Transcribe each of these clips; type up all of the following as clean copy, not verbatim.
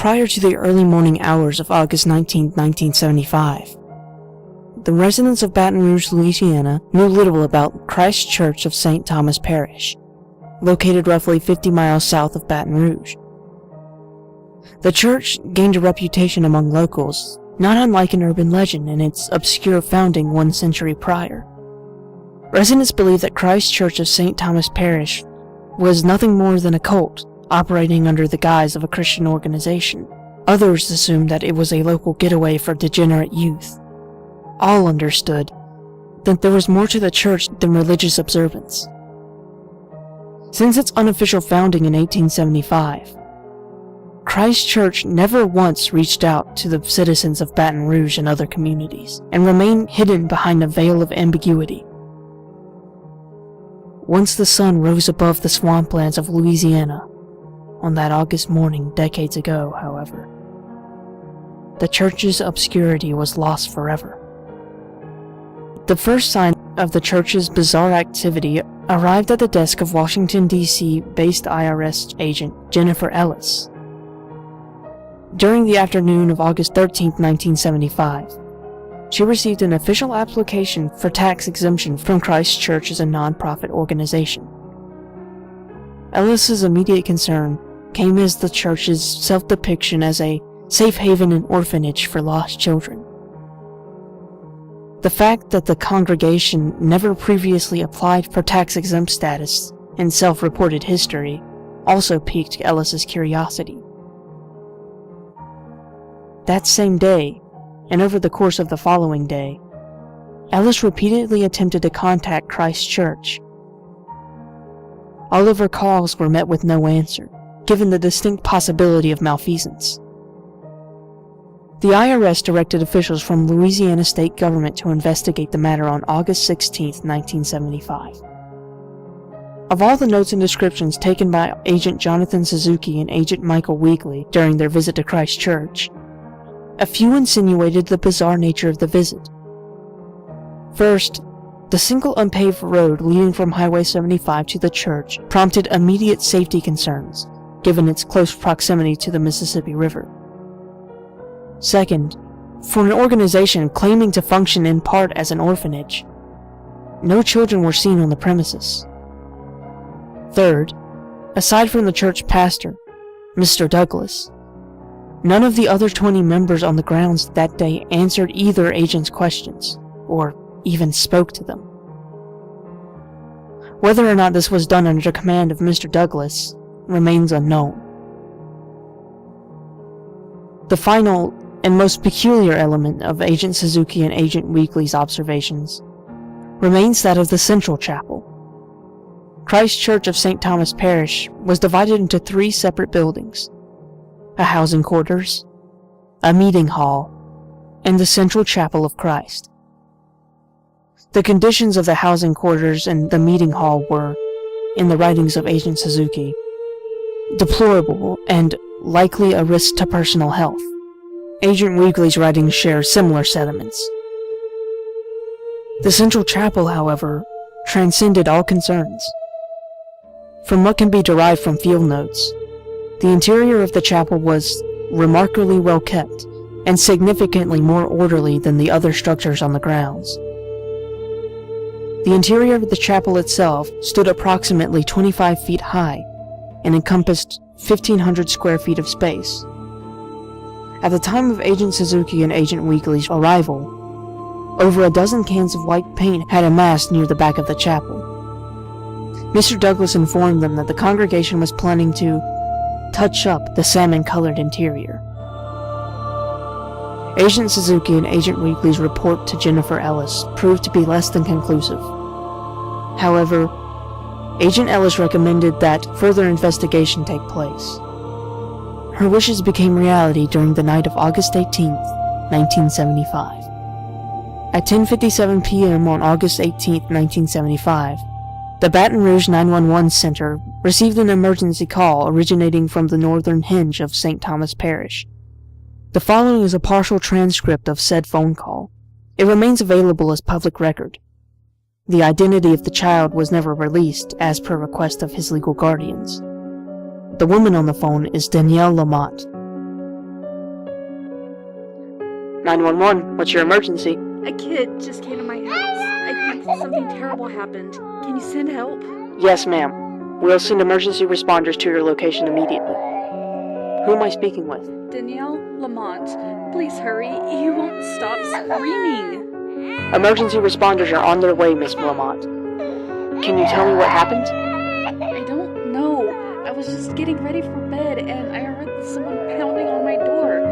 Prior to the early morning hours of August 19, 1975, the residents of Baton Rouge, Louisiana knew little about Christ Church of St. Thomas Parrish, located roughly 50 miles south of Baton Rouge. The church gained a reputation among locals, not unlike an urban legend in its obscure founding 1 century prior. Residents believed that Christ Church of St. Thomas Parrish was nothing more than a cult operating under the guise of a Christian organization. Others assumed that it was a local getaway for degenerate youth. All understood that there was more to the church than religious observance. Since its unofficial founding in 1875, Christ Church never once reached out to the citizens of Baton Rouge and other communities, and remained hidden behind a veil of ambiguity. Once the sun rose above the swamplands of Louisiana, on that August morning decades ago, however, the church's obscurity was lost forever. The first sign of the church's bizarre activity arrived at the desk of Washington, D.C. based IRS agent Jennifer Ellis. During the afternoon of August 13, 1975, she received an official application for tax exemption from Christ Church as a non-profit organization. Ellis's immediate concern came as the church's self-depiction as a safe haven and orphanage for lost children. The fact that the congregation never previously applied for tax-exempt status in self-reported history also piqued Ellis's curiosity. That same day, and over the course of the following day, Ellis repeatedly attempted to contact Christ Church. All of her calls were met with no answer, given the distinct possibility of malfeasance. The IRS directed officials from Louisiana state government to investigate the matter on August 16, 1975. Of all the notes and descriptions taken by Agent Jonathan Suzuki and Agent Michael Weekly during their visit to Christ Church, a few insinuated the bizarre nature of the visit. First, the single unpaved road leading from Highway 75 to the church prompted immediate safety concerns, given its close proximity to the Mississippi River. Second, for an organization claiming to function in part as an orphanage, no children were seen on the premises. Third, aside from the church pastor, Mr. Douglas, none of the other 20 members on the grounds that day answered either agent's questions, or even spoke to them. Whether or not this was done under the command of Mr. Douglas remains unknown. The final and most peculiar element of Agent Suzuki and Agent Weekly's observations remains that of the central chapel. Christ Church of St. Thomas Parrish was divided into 3 separate buildings: a housing quarters, a meeting hall, and the central chapel of Christ. The conditions of the housing quarters and the meeting hall were, in the writings of Agent Suzuki, deplorable and likely a risk to personal health. Agent Weekly's writings share similar sentiments. The central chapel, however, transcended all concerns. From what can be derived from field notes, the interior of the chapel was remarkably well kept and significantly more orderly than the other structures on the grounds. The interior of the chapel itself stood approximately 25 feet high and encompassed 1,500 square feet of space. At the time of Agent Suzuki and Agent Weekly's arrival, over a dozen cans of white paint had amassed near the back of the chapel. Mr. Douglas informed them that the congregation was planning to touch up the salmon-colored interior. Agent Suzuki and Agent Weekly's report to Jennifer Ellis proved to be less than conclusive. However, Agent Ellis recommended that further investigation take place. Her wishes became reality during the night of August 18, 1975. At 10:57 p.m. on August 18, 1975, the Baton Rouge 911 Center received an emergency call originating from the northern hinge of St. Thomas Parish. The following is a partial transcript of said phone call. It remains available as public record. The identity of the child was never released, as per request of his legal guardians. The woman on the phone is Danielle Lamont. 911, what's your emergency? A kid just came to my house. I think something terrible happened. Can you send help? Yes, ma'am. We'll send emergency responders to your location immediately. Who am I speaking with? Danielle Lamont. Please hurry. He won't stop screaming. Emergency responders are on their way, Miss Lamont. Can you tell me what happened? I don't know. I was just getting ready for bed and I heard someone pounding on my door.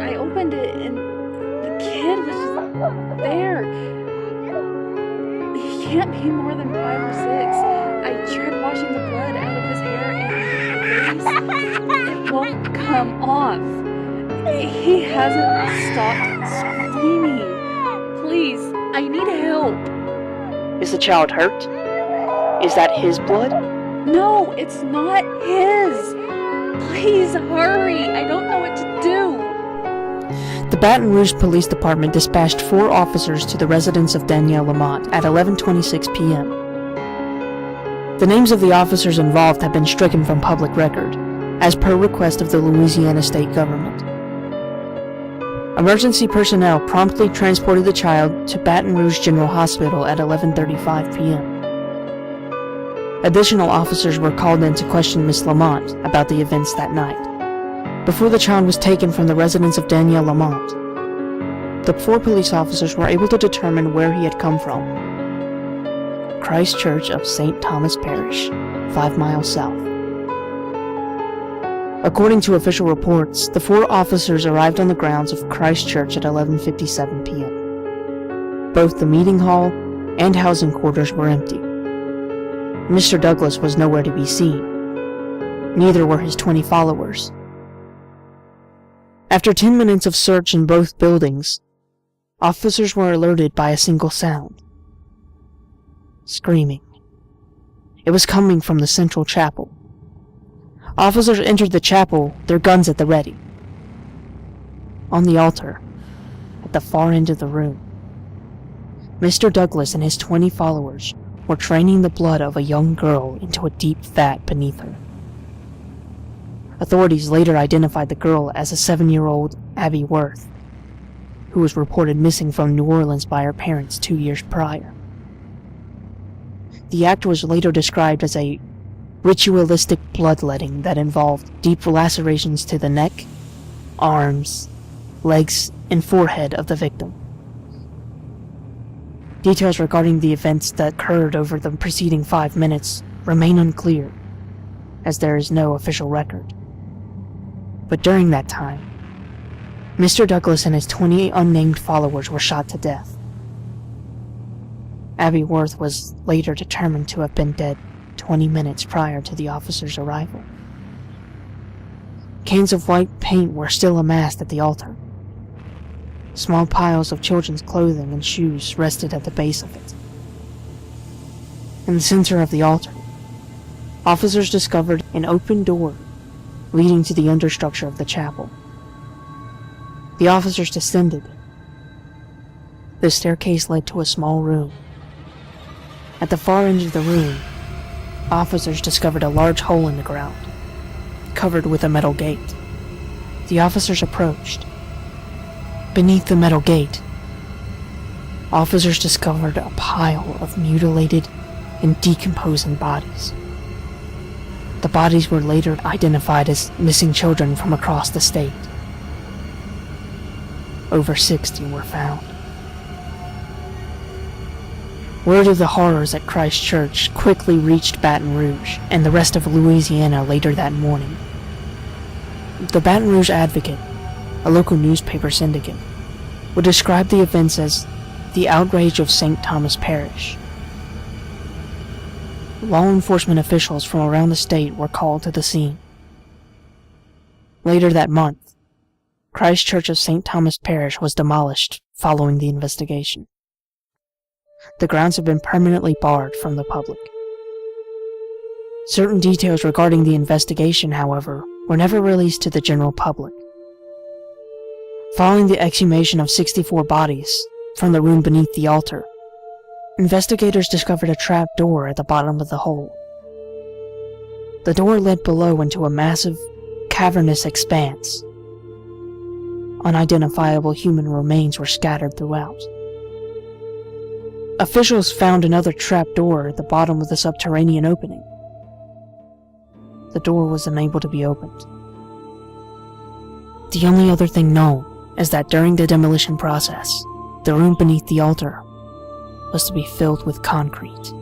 I opened it and the kid was just there. He can't be more than 5 or 6. I tried washing the blood out of his hair and face. It won't come off. He hasn't stopped screaming. Please, I need help. Is the child hurt? Is that his blood? No, it's not his. Please hurry. I don't know what to do. The Baton Rouge Police Department dispatched 4 officers to the residence of Danielle Lamont at 11:26 p.m. The names of the officers involved have been stricken from public record, as per request of the Louisiana state government. Emergency personnel promptly transported the child to Baton Rouge General Hospital at 11:35 p.m. Additional officers were called in to question Miss Lamont about the events that night. Before the child was taken from the residence of Danielle Lamont, the 4 police officers were able to determine where he had come from. Christ Church of St. Thomas Parish, 5 miles south. According to official reports, the 4 officers arrived on the grounds of Christ Church at 11:57 p.m. Both the meeting hall and housing quarters were empty. Mr. Douglas was nowhere to be seen. Neither were his 20 followers. After 10 minutes of search in both buildings, officers were alerted by a single sound. Screaming. It was coming from the central chapel. Officers entered the chapel, their guns at the ready. On the altar, at the far end of the room, Mr. Douglas and his 20 followers were draining the blood of a young girl into a deep vat beneath her. Authorities later identified the girl as a 7-year-old Abby Worth, who was reported missing from New Orleans by her parents 2 years prior. The act was later described as a ritualistic bloodletting that involved deep lacerations to the neck, arms, legs, and forehead of the victim. Details regarding the events that occurred over the preceding 5 minutes remain unclear, as there is no official record. But during that time, Mr. Douglas and his 20 unnamed followers were shot to death. Abby Worth was later determined to have been dead 20 minutes prior to the officers' arrival. Cans of white paint were still amassed at the altar. Small piles of children's clothing and shoes rested at the base of it. In the center of the altar, officers discovered an open door leading to the understructure of the chapel. The officers descended. The staircase led to a small room. At the far end of the room, officers discovered a large hole in the ground, covered with a metal gate. The officers approached. Beneath the metal gate, officers discovered a pile of mutilated and decomposing bodies. The bodies were later identified as missing children from across the state. Over 60 were found. Word of the horrors at Christ Church quickly reached Baton Rouge and the rest of Louisiana later that morning. The Baton Rouge Advocate, a local newspaper syndicate, would describe the events as the outrage of St. Thomas Parish. Law enforcement officials from around the state were called to the scene. Later that month, Christ Church of St. Thomas Parish was demolished following the investigation. The grounds have been permanently barred from the public. Certain details regarding the investigation, however, were never released to the general public. Following the exhumation of 64 bodies from the room beneath the altar, investigators discovered a trap door at the bottom of the hole. The door led below into a massive, cavernous expanse. Unidentifiable human remains were scattered throughout. Officials found another trapdoor at the bottom of the subterranean opening. The door was unable to be opened. The only other thing known is that during the demolition process, the room beneath the altar was to be filled with concrete.